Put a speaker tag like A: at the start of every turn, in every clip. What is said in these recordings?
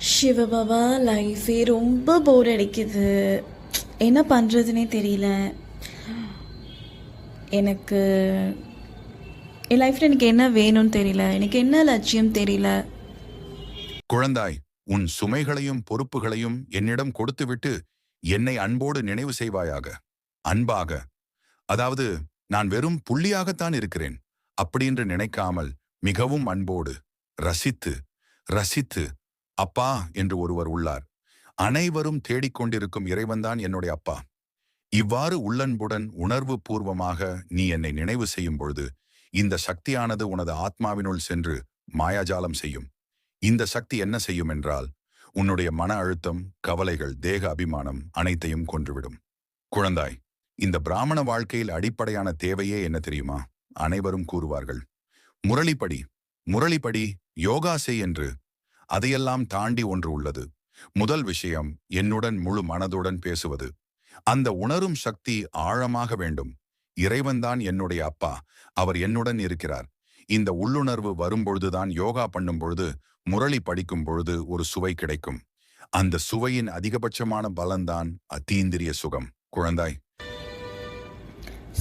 A: சிவபாபா, லைஃபே ரொம்ப போர் அடிக்குது. என்ன பண்ணுறதுனே தெரியல. எனக்கு என் லைஃப்பில் எனக்கு என்ன வேணும்னு தெரியல. எனக்கு என்ன லட்சியம் தெரியல.
B: குழந்தாய், உன் சுமைகளையும் பொறுப்புகளையும் என்னிடம் கொடுத்துவிட்டு என்னை அன்போடு நினைவு செய்வாயாக. அன்பாக, அதாவது நான் வெறும் புள்ளியாகத்தான் இருக்கிறேன் அப்படின்னு நினைக்காமல் மிகவும் அன்போடு ரசித்து ரசித்து அப்பா என்று ஒருவர் உள்ளார். அனைவரும் தேடிக்கொண்டிருக்கும் இறைவன்தான் என்னுடைய அப்பா. இவ்வாறு உள்ளன்புடன் உணர்வு பூர்வமாக நீ என்னை நினைவு செய்யும் பொழுது இந்த சக்தியானது உனது ஆத்மாவினுள் சென்று மாயாஜாலம் செய்யும். இந்த சக்தி என்ன செய்யும் என்றால் உன்னுடைய மன அழுத்தம், கவலைகள், தேக அபிமானம் அனைத்தையும் கொன்றுவிடும். குழந்தாய், இந்த பிராமண வாழ்க்கையில் அடிப்படையான தேவையே என்ன தெரியுமா? அனைவரும் கூறுவார்கள், முரளிப்படி முரளிப்படி, யோகா செய் என்று. அதையெல்லாம் தாண்டி ஒன்று உள்ளது. முதல் விஷயம், என்னுடன் முழு மனதுடன் பேசுவது. அந்த உணரும் சக்தி ஆழமாக வேண்டும். இறைவன்தான் என்னுடைய அப்பா, அவர் என்னுடன் இருக்கிறார். இந்த உள்ளுணர்வு வரும்பொழுதுதான் யோகா பண்ணும் பொழுது, முரளி படிக்கும் பொழுது ஒரு சுவை கிடைக்கும். அந்த சுவையின் அதிகபட்சமான பலன்தான் அத்தீந்திரிய சுகம். குழந்தாய்,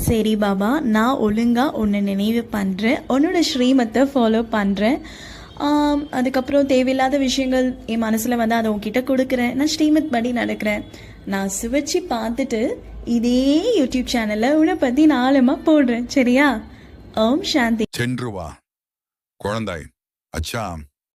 A: சரி பாபா, நான் ஒழுங்காக உன்னை நினைவு பண்ணுறேன். உன்னோட ஸ்ரீமத்தை ஃபாலோ பண்ணுறேன். அதுக்கப்புறம் தேவையில்லாத விஷயங்கள் என் மனசில் வந்து அதை உன்கிட்ட கொடுக்குறேன். நான் ஸ்ரீமத் படி நடக்கிறேன். நான் சுவைச்சு பார்த்துட்டு இதே யூடியூப் சேனலில் உன்னை பற்றி நாளமாக போடுறேன். சரியா? ஓம் சாந்தி.
B: சென்று வா குழந்தாய். அச்சா.